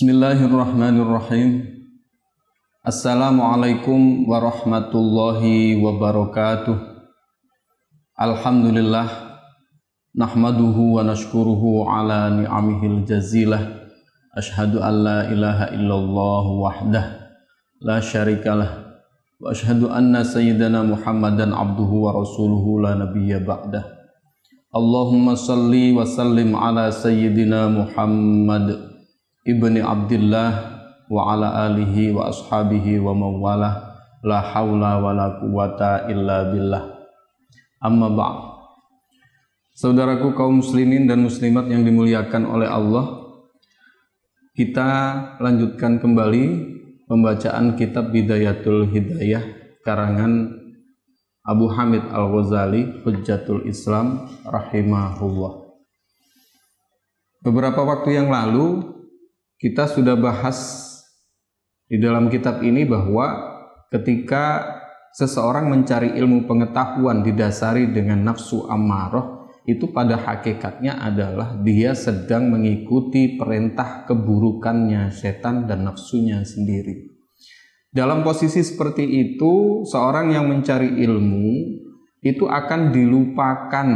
Bismillahirrahmanirrahim. Assalamualaikum warahmatullahi wabarakatuh. Alhamdulillah nahmaduhu wa nashkuruhu ala ni'amihil jazilah. Ashhadu an la ilaha illallah wahdah la syarikalah wa ashhadu anna sayyidana Muhammadan abduhu wa rasuluhu la nabiyya ba'dah. Allahumma salli wa sallim ala sayyidina Muhammad ibni Abdillah wa ala alihi wa ashabihi wa mawalah la hawla wa la quwata illa billah. Amma ba'd. Saudaraku kaum muslimin dan muslimat yang dimuliakan oleh Allah, kita lanjutkan kembali pembacaan kitab Bidayatul Hidayah karangan Abu Hamid Al-Ghazali Hujjatul Islam rahimahullah. Beberapa waktu yang lalu kita sudah bahas di dalam kitab ini bahwa ketika seseorang mencari ilmu pengetahuan didasari dengan nafsu ammarah, itu pada hakikatnya adalah dia sedang mengikuti perintah keburukannya setan dan nafsunya sendiri. Dalam posisi seperti itu, seorang yang mencari ilmu itu akan dilupakan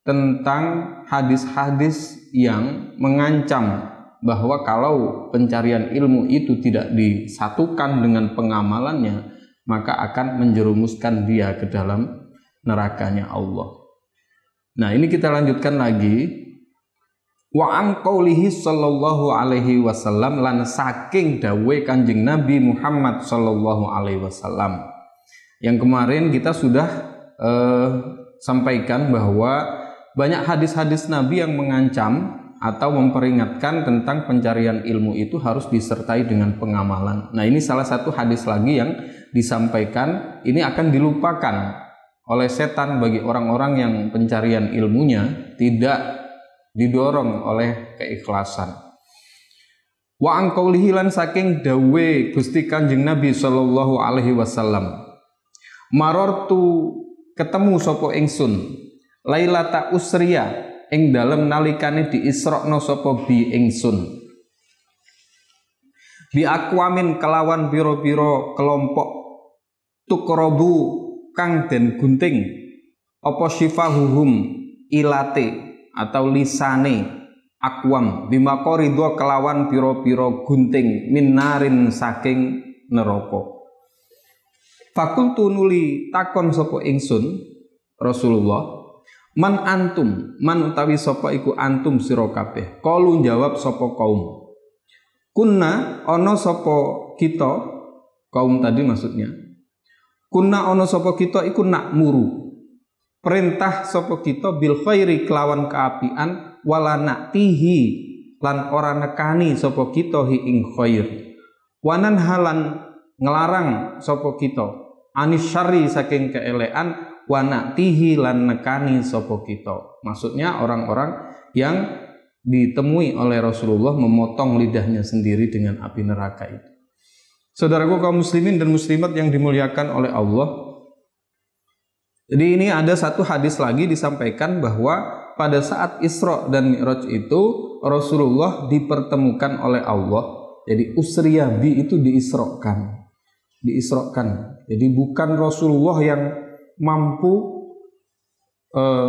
tentang hadis-hadis yang mengancam bahwa kalau pencarian ilmu itu tidak disatukan dengan pengamalannya, maka akan menjerumuskan dia ke dalam nerakanya Allah. Nah, ini kita lanjutkan lagi. Wa an qaulihi sallallahu alaihi wasallam, lan saking dawe Kanjeng Nabi Muhammad sallallahu alaihi wasallam. Yang kemarin kita sudah sampaikan bahwa banyak hadis-hadis Nabi yang mengancam atau memperingatkan tentang pencarian ilmu itu harus disertai dengan pengamalan. Nah, ini salah satu hadis lagi yang disampaikan, ini akan dilupakan oleh setan bagi orang-orang yang pencarian ilmunya tidak didorong oleh keikhlasan. Wa an qaulihi, lan saking dawe Gusti Kanjeng Nabi sallallahu alaihi wasallam, marortu ketemu sapa ingsun lailata usriya ing dalem nalikane diisrokno sapa bi ingsun bi akwamin kelawan pira-pira kelompok tukrobu kang den gunting apa sifahuhum ilate atau lisane akwam bimakorido kelawan pira-pira gunting minarin saking neraka. Fakultu nuli takon sapa ingsun Rasulullah, man antum, man utawi sapa iku antum sira kabeh. Qalu jawab sapa kaum, kunna ana sapa kita, kaum tadi maksudnya, kunna ana sapa kita iku nakmuru, perintah sapa kita bil khairi kelawan kaapian, wala naktihi lan ora nekani sapa kita hi ing khair, wanan halan ngelarang sapa kita anis syarri saking keelekan, wa na'tihi lan nekani sapa kita. Maksudnya orang-orang yang ditemui oleh Rasulullah memotong lidahnya sendiri dengan api neraka itu. Saudaraku kaum muslimin dan muslimat yang dimuliakan oleh Allah. Jadi ini ada satu hadis lagi disampaikan bahwa pada saat Isra dan Mi'raj itu Rasulullah dipertemukan oleh Allah. Jadi usriya bi itu diisrokan. Jadi bukan Rasulullah yang mampu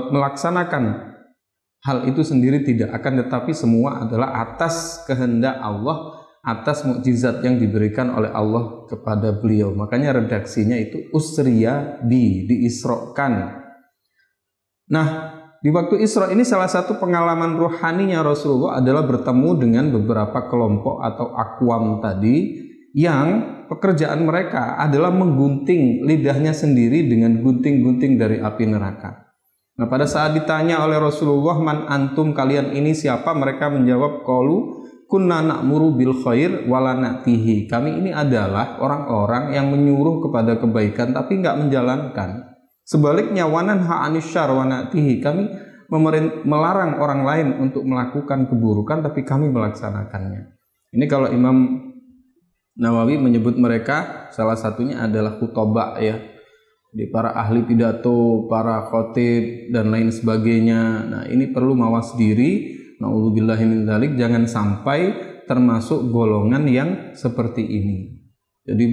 melaksanakan hal itu sendiri, tidak, akan tetapi semua adalah atas kehendak Allah, atas mukjizat yang diberikan oleh Allah kepada beliau. Makanya redaksinya itu usriya bi, diisrokan. Nah, di waktu Isra ini salah satu pengalaman rohaninya Rasulullah adalah bertemu dengan beberapa kelompok atau akwam tadi yang pekerjaan mereka adalah menggunting lidahnya sendiri dengan gunting-gunting dari api neraka. Nah, pada saat ditanya oleh Rasulullah, man antum, kalian ini siapa? Mereka menjawab, qalu kunna na'muru bil khair wala na'tihi. Kami ini adalah orang-orang yang menyuruh kepada kebaikan tapi enggak menjalankan. Sebaliknya, wanan ha'anis syarr wa na'tihi. Kami melarang orang lain untuk melakukan keburukan tapi kami melaksanakannya. Ini kalau Imam Nawawi menyebut mereka salah satunya adalah khutobah, ya, di para ahli pidato, para khotib dan lain sebagainya. Nah, ini perlu mawas diri. Na'udzubillahi min dzalik, jangan sampai termasuk golongan yang seperti ini. Jadi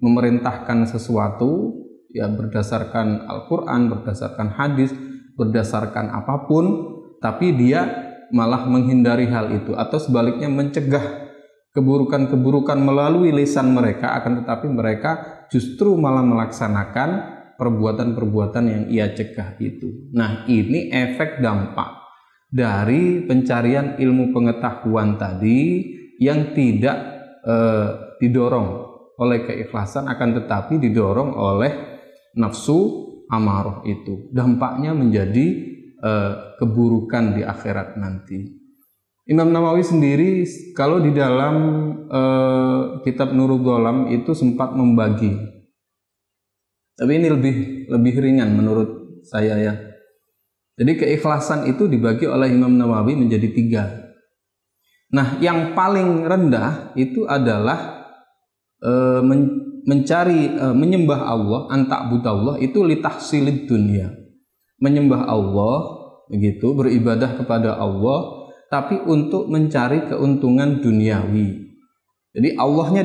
memerintahkan sesuatu ya berdasarkan Al-Quran, berdasarkan hadis, berdasarkan apapun, tapi dia malah menghindari hal itu, atau sebaliknya mencegah keburukan-keburukan melalui lisan mereka, akan tetapi mereka justru malah melaksanakan perbuatan-perbuatan yang ia cegah itu. Nah, ini efek dampak dari pencarian ilmu pengetahuan tadi yang tidak didorong oleh keikhlasan, akan tetapi didorong oleh nafsu amarah itu. Dampaknya menjadi keburukan di akhirat nanti. Imam Nawawi sendiri kalau di dalam kitab Nurul Gholam itu sempat membagi, tapi ini lebih ringan menurut saya ya. Jadi keikhlasan itu dibagi oleh Imam Nawawi menjadi 3. Nah, yang paling rendah itu adalah menyembah Allah, anta'budallah itu litahsilid dunia. Menyembah Allah begitu, beribadah kepada Allah tapi untuk mencari keuntungan duniawi. Jadi Allahnya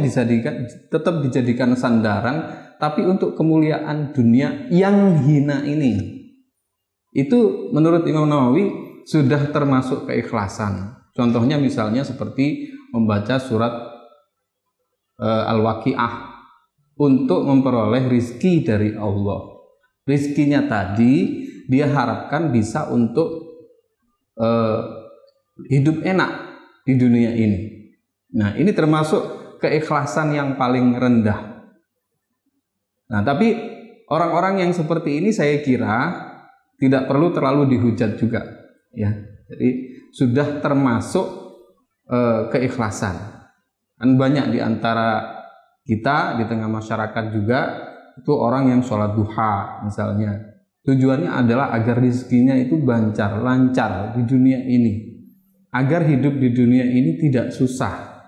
tetap dijadikan sandaran, tapi untuk kemuliaan dunia yang hina ini. Itu menurut Imam Nawawi sudah termasuk keikhlasan. Contohnya misalnya seperti membaca surat Al-Waqiah untuk memperoleh rizki dari Allah. Rizkinya tadi dia harapkan bisa untuk hidup enak di dunia ini. Nah, ini termasuk keikhlasan yang paling rendah. Nah, tapi orang-orang yang seperti ini saya kira tidak perlu terlalu dihujat juga, ya. Jadi sudah termasuk keikhlasan. Kan banyak di antara kita di tengah masyarakat juga itu orang yang sholat duha misalnya. Tujuannya adalah agar rezekinya itu lancar di dunia ini. Agar hidup di dunia ini tidak susah.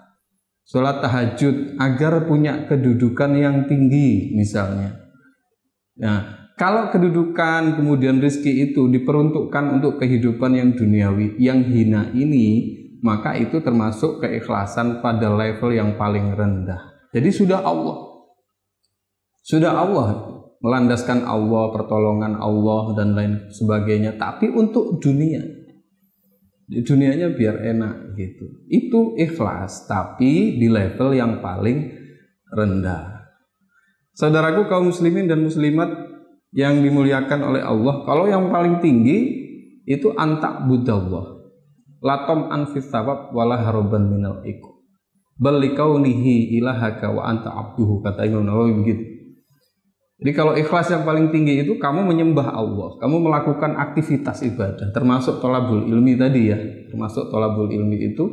Sholat tahajud agar punya kedudukan yang tinggi misalnya. Nah, kalau kedudukan kemudian rezeki itu diperuntukkan untuk kehidupan yang duniawi, yang hina ini, maka itu termasuk keikhlasan pada level yang paling rendah. Jadi sudah Allah melandaskan Allah, pertolongan Allah dan lain sebagainya, tapi untuk dunia. Di dunianya biar enak gitu. Itu ikhlas, tapi di level yang paling rendah. Saudaraku kaum muslimin dan muslimat yang dimuliakan oleh Allah, kalau yang paling tinggi itu anta'budallah. Latom anfis thawab wala haroban minal iqab. Bal likaunihi ilahaka wa anta abduhu, kata Imam Nawawi begitu. Jadi kalau ikhlas yang paling tinggi itu kamu menyembah Allah, kamu melakukan aktivitas ibadah, termasuk thalabul ilmi tadi ya, termasuk thalabul ilmi itu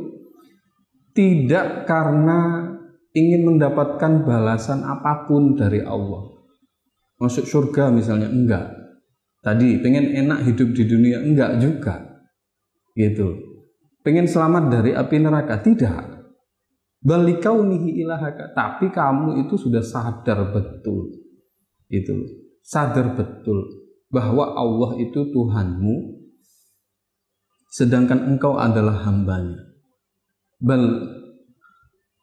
tidak karena ingin mendapatkan balasan apapun dari Allah. Masuk surga misalnya enggak. Tadi pengen enak hidup di dunia enggak juga. Gitu. Pengen selamat dari api neraka tidak. Balikaunihi ilahaka, tapi kamu itu sudah sadar betul. Itu sadar betul bahwa Allah itu Tuhanmu, sedangkan engkau adalah hambanya. Bal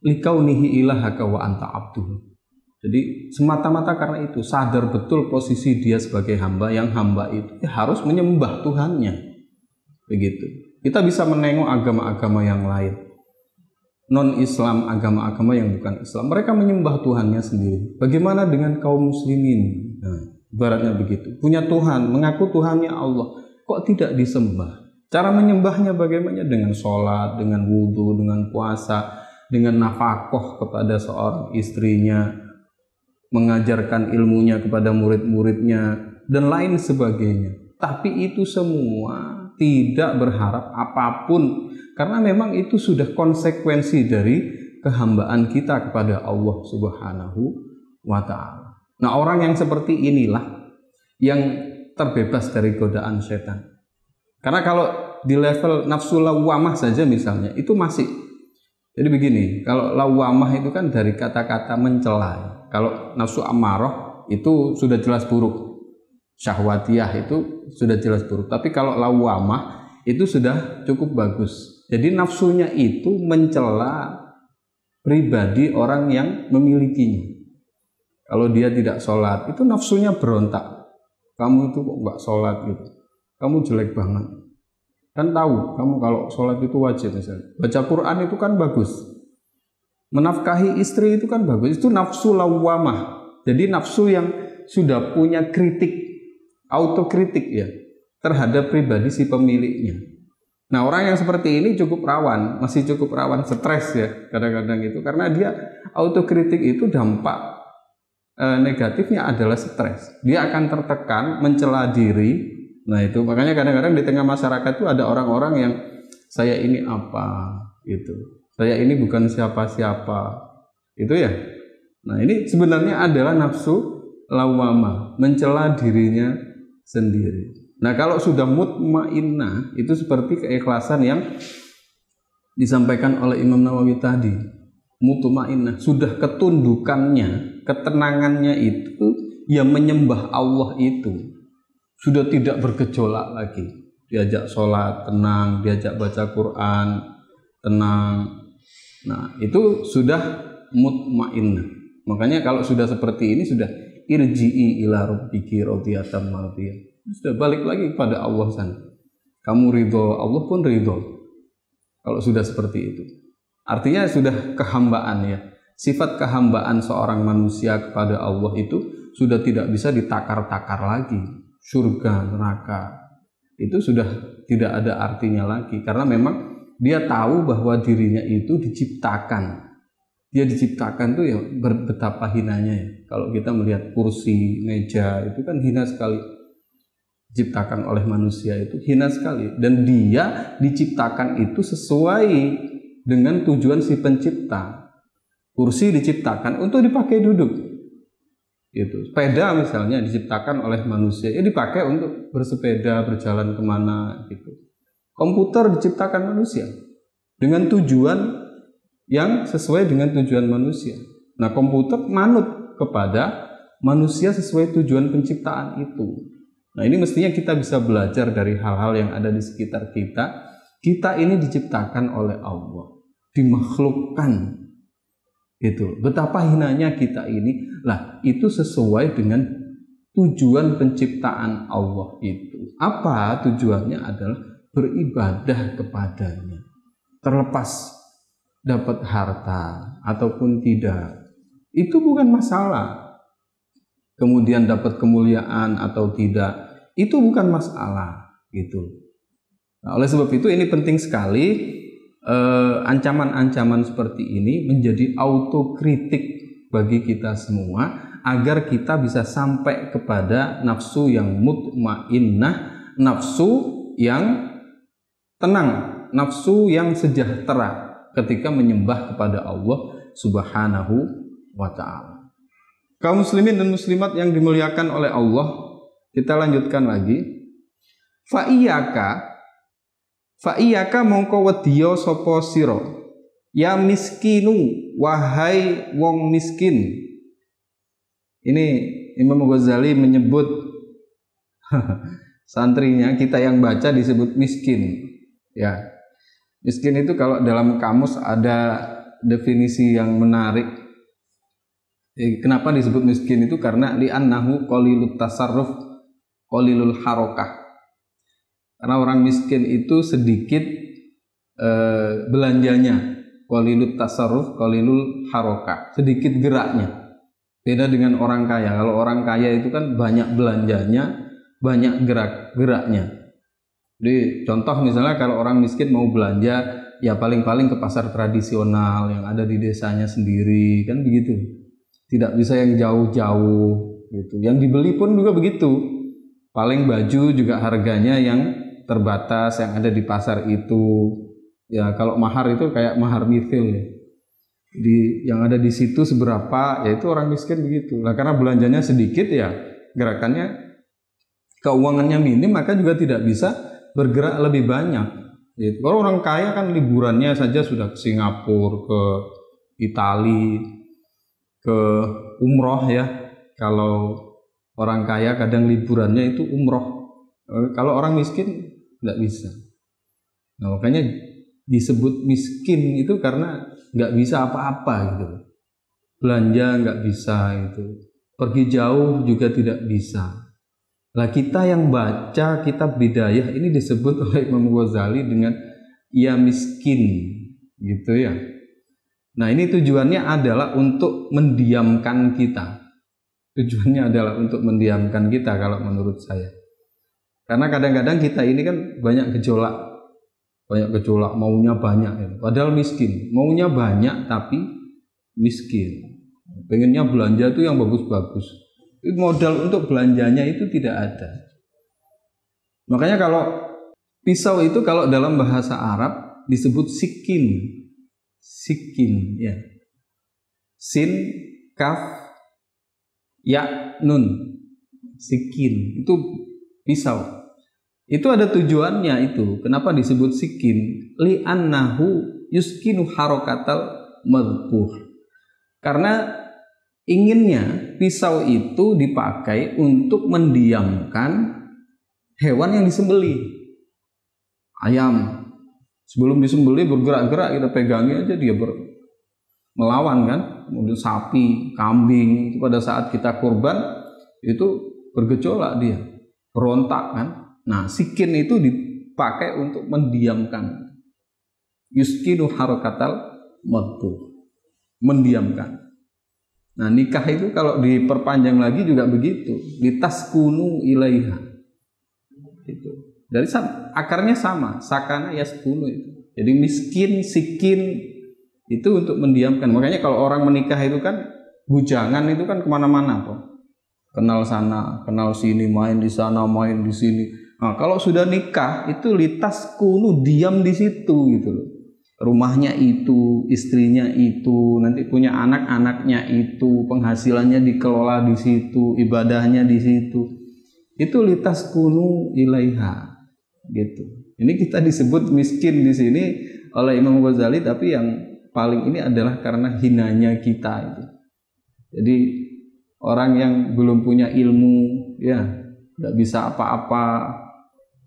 likaunihi ilahaka wa anta abduhu. Jadi semata-mata karena itu sadar betul posisi dia sebagai hamba, yang hamba itu harus menyembah Tuhannya. Begitu. Kita bisa menengok agama-agama yang lain, non-Islam, agama-agama yang bukan Islam, mereka menyembah Tuhannya sendiri. Bagaimana dengan kaum muslimin? Nah, ibaratnya begitu. Punya Tuhan, mengaku Tuhannya Allah, kok tidak disembah? Cara menyembahnya bagaimana? Dengan sholat, dengan wudhu, dengan puasa, dengan nafkah kepada seorang istrinya, mengajarkan ilmunya kepada murid-muridnya, dan lain sebagainya. Tapi itu semua tidak berharap apapun, karena memang itu sudah konsekuensi dari kehambaan kita kepada Allah Subhanahu wa Ta'ala. Nah, orang yang seperti inilah yang terbebas dari godaan setan. Karena kalau di level nafsu lawamah saja misalnya, itu masih. Jadi begini, kalau lawamah itu kan dari kata-kata mencela. Kalau nafsu amarah itu sudah jelas buruk. Syahwatiyah itu sudah jelas buruk. Tapi kalau lawamah itu sudah cukup bagus. Jadi nafsunya itu mencela pribadi orang yang memilikinya. Kalau dia tidak sholat, itu nafsunya berontak. Kamu itu kok nggak sholat gitu, kamu jelek banget. Kan tahu, kamu kalau sholat itu wajib misalnya. Baca Quran itu kan bagus. Menafkahi istri itu kan bagus. Itu nafsu lawwamah. Jadi nafsu yang sudah punya kritik, autokritik ya, terhadap pribadi si pemiliknya. Nah, orang yang seperti ini cukup rawan, masih cukup rawan stres ya kadang-kadang itu, karena dia autokritik itu dampak negatifnya adalah stres. Dia akan tertekan, mencela diri. Nah itu makanya kadang-kadang di tengah masyarakat itu ada orang-orang yang saya ini apa gitu, saya ini bukan siapa-siapa itu ya. Nah ini sebenarnya adalah nafsu lawwamah, mencela dirinya sendiri. Nah kalau sudah mutmainnah itu seperti keikhlasan yang disampaikan oleh Imam Nawawi tadi. Mutmainnah sudah ketundukannya, ketenangannya itu yang menyembah Allah itu sudah tidak bergejolak lagi. Diajak sholat tenang, diajak baca Quran tenang. Nah itu sudah mutmainnah. Makanya kalau sudah seperti ini sudah irji'i ila rabbiki radiyatan mardiyah. Sudah balik lagi kepada Allah sana. Kamu ridho, Allah pun ridho. Kalau sudah seperti itu. Artinya sudah kehambaan ya. Sifat kehambaan seorang manusia kepada Allah itu sudah tidak bisa ditakar-takar lagi. Surga, neraka. Itu sudah tidak ada artinya lagi. Karena memang dia tahu bahwa dirinya itu diciptakan. Dia diciptakan tuh ya betapa hinanya ya. Kalau kita melihat kursi, meja itu kan hina sekali. Diciptakan oleh manusia itu hina sekali. Dan dia diciptakan itu sesuai dengan tujuan si pencipta. Kursi diciptakan untuk dipakai duduk. Gitu. Sepeda misalnya diciptakan oleh manusia, ya dipakai untuk bersepeda, berjalan kemana gitu. Komputer diciptakan manusia dengan tujuan yang sesuai dengan tujuan manusia. Nah, komputer manut kepada manusia sesuai tujuan penciptaan itu. Nah, ini mestinya kita bisa belajar dari hal-hal yang ada di sekitar kita. Kita ini diciptakan oleh Allah, dimakhlukkan. Gitu. Betapa hinanya kita ini. Lah, itu sesuai dengan tujuan penciptaan Allah itu. Apa tujuannya? Adalah beribadah kepadanya. Terlepas dapat harta ataupun tidak, itu bukan masalah. Kemudian dapat kemuliaan atau tidak, itu bukan masalah gitu. Nah, oleh sebab itu ini penting sekali ancaman-ancaman seperti ini menjadi autokritik bagi kita semua agar kita bisa sampai kepada nafsu yang mutmainnah, nafsu yang tenang, nafsu yang sejahtera ketika menyembah kepada Allah Subhanahu wa ta'ala. Kaum muslimin dan muslimat yang dimuliakan oleh Allah, kita lanjutkan lagi. Fa'iyaka mongko wedya sapa sira ya miskinu, wahai wong miskin. Ini Imam Ghazali menyebut santrinya, kita yang baca disebut miskin ya. Miskin itu kalau dalam kamus ada definisi yang menarik. Kenapa disebut miskin itu? Karena li'annahu qalilut tasarruf qalilul harokah. Karena orang miskin itu sedikit belanjanya, qalilut tasarruf qalilul harokah, sedikit geraknya. Beda dengan orang kaya. Kalau orang kaya itu kan banyak belanjanya, banyak geraknya. Jadi contoh misalnya kalau orang miskin mau belanja ya paling-paling ke pasar tradisional yang ada di desanya sendiri, kan begitu. Tidak bisa yang jauh-jauh gitu. Yang dibeli pun juga begitu. Paling baju juga harganya yang terbatas yang ada di pasar itu. Ya kalau mahar itu kayak mahar mithil ya. Jadi yang ada di situ seberapa, yaitu orang miskin begitu. Nah, karena belanjanya sedikit ya, gerakannya keuangannya minim, maka juga tidak bisa bergerak lebih banyak. Gitu. Kalau orang kaya kan liburannya saja sudah ke Singapura, ke Italia, ke umroh ya. Kalau orang kaya kadang liburannya itu umroh. Kalau orang miskin tidak bisa. Nah, makanya disebut miskin itu karena nggak bisa apa-apa gitu. Belanja nggak bisa itu, pergi jauh juga tidak bisa. Lah kita yang baca kitab Bidayah ini disebut oleh Imam Ghazali dengan ia miskin gitu ya. Nah ini tujuannya adalah untuk mendiamkan kita. Tujuannya adalah untuk mendiamkan kita kalau menurut saya. Karena kadang-kadang kita ini kan banyak gejolak, maunya banyak ya. Padahal miskin, maunya banyak tapi miskin. Pengennya belanja itu yang bagus-bagus. Modal untuk belanjanya itu tidak ada. Makanya kalau pisau itu kalau dalam bahasa Arab disebut sikin. Sikin ya. Sin, kaf, ya, nun. Sikin itu pisau. Itu ada tujuannya itu. Kenapa disebut sikin? Li'annahu yuskinu harokatal madbuh. Karena inginnya pisau itu dipakai untuk mendiamkan hewan yang disembelih. Ayam sebelum disembelih bergerak-gerak, kita pegangi aja dia melawan kan. Kemudian sapi, kambing itu pada saat kita kurban itu bergejolak dia, berontak kan. Nah sikin itu dipakai untuk mendiamkan. Yuskinu harokatal madbuh, mendiamkan. Nah nikah itu kalau diperpanjang lagi juga begitu, litaskunu ilaiha. Itu dari akarnya sama, sakana yaskunu itu. Jadi miskin, sikin itu untuk mendiamkan. Makanya kalau orang menikah itu kan bujangan itu kan kemana-mana kok. Kenal sana, kenal sini, main di sana, main di sini. Nah kalau sudah nikah itu litaskunu, diam di situ gitu loh. Rumahnya itu, istrinya itu, nanti punya anak-anaknya itu, penghasilannya dikelola di situ, ibadahnya di situ. Itu litaskunu ilaiha, gitu. Ini kita disebut miskin di sini oleh Imam Ghazali, tapi yang paling ini adalah karena hinanya kita itu. Jadi orang yang belum punya ilmu, ya nggak bisa apa-apa,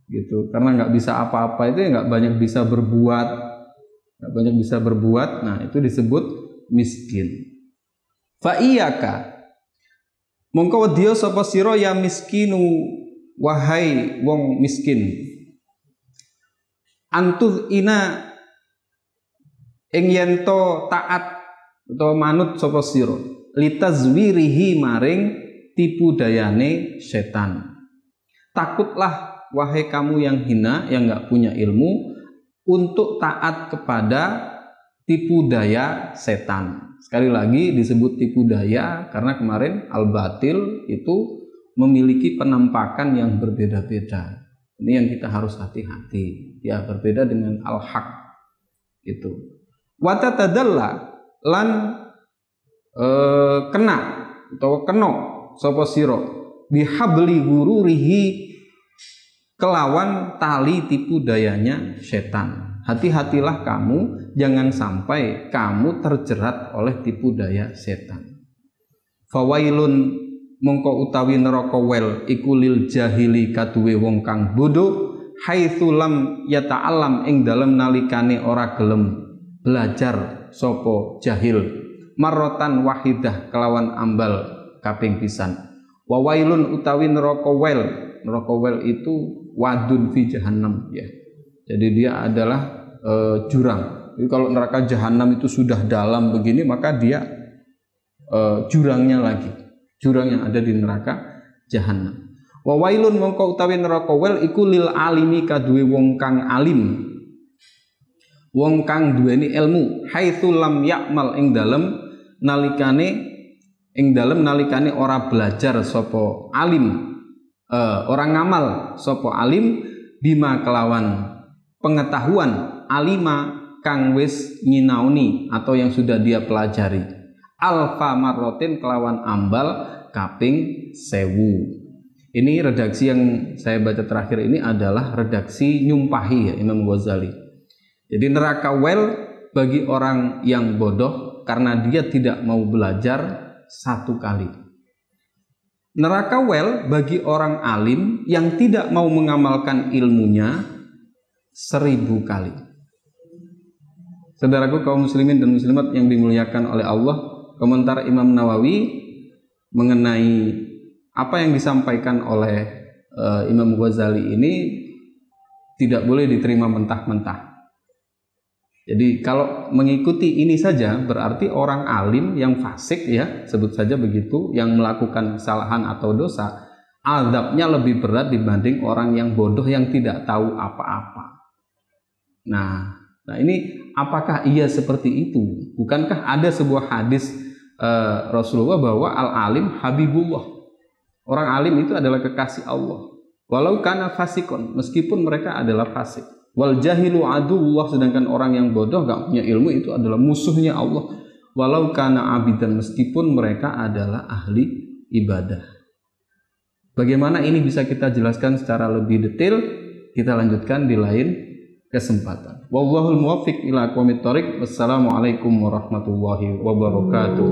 gitu. Karena nggak bisa apa-apa itu ya nggak banyak bisa berbuat. Nggak banyak bisa berbuat, nah itu disebut miskin. Fa iyaka mongko wedya sapa sira ya miskinu, wahai wong miskin, antuz ina ing yen to taat utawa manut sapa sira litazwirihi maring tipu dayane setan. Takutlah wahai kamu yang hina, yang nggak punya ilmu, untuk taat kepada tipu daya setan. Sekali lagi disebut tipu daya karena kemarin al-batil itu memiliki penampakan yang berbeda-beda. Ini yang kita harus hati-hati. Ya, berbeda dengan al-haq itu. Wa tatadalla lan kena atau kena sapa sira bihabli gururihi kelawan tali tipu dayanya setan. Hati-hatilah kamu, jangan sampai kamu terjerat oleh tipu daya setan. Fawailun mongko utawi neraka wel iku lil jahili kaduwe wong kang bodho, haitsu lam yata'allam ing dalem nalikane ora gelem belajar sapa jahil, marrotan wahidah kelawan ambal kaping pisan. Wawailun utawi neraka wel itu wadun fi jahannam ya. Jadi dia adalah jurang. Jadi kalau neraka jahanam itu sudah dalam begini, maka dia jurangnya lagi. Jurang yang ada di neraka jahanam. Wawailun mongko utawi neraka wel iku lil alimi kaduwe wong kang alim. Wong kang duweni ilmu, haitsu lam ya'mal ing dalem nalikane ora belajar sapa alim. Orang ngamal sopo alim bima kelawan pengetahuan alima kang wis nyinauni atau yang sudah dia pelajari alfa marrotin kelawan ambal kaping 1000. Ini redaksi yang saya baca terakhir ini adalah redaksi nyumpahi ya Imam Ghazali. Jadi neraka wel bagi orang yang bodoh karena dia tidak mau belajar 1 kali. Neraka wel bagi orang alim yang tidak mau mengamalkan ilmunya 1000 kali. Saudaraku kaum muslimin dan muslimat yang dimuliakan oleh Allah, komentar Imam Nawawi mengenai apa yang disampaikan oleh Imam Ghazali ini tidak boleh diterima mentah-mentah. Jadi kalau mengikuti ini saja berarti orang alim yang fasik, ya sebut saja begitu, yang melakukan kesalahan atau dosa, azabnya lebih berat dibanding orang yang bodoh yang tidak tahu apa-apa. Nah ini apakah iya seperti itu? Bukankah ada sebuah hadis Rasulullah bahwa al-alim habibullah, orang alim itu adalah kekasih Allah, walau kana fasikon, meskipun mereka adalah fasik. Wal jahilu aduwwah, sedangkan orang yang bodoh gak punya ilmu itu adalah musuhnya Allah, walau kana abidan, meskipun mereka adalah ahli ibadah. Bagaimana ini bisa kita jelaskan secara lebih detail? Kita lanjutkan di lain kesempatan. Wallahul muwaffiq ila aqwamit thoriq. Wassalamualaikum warahmatullahi wabarakatuh.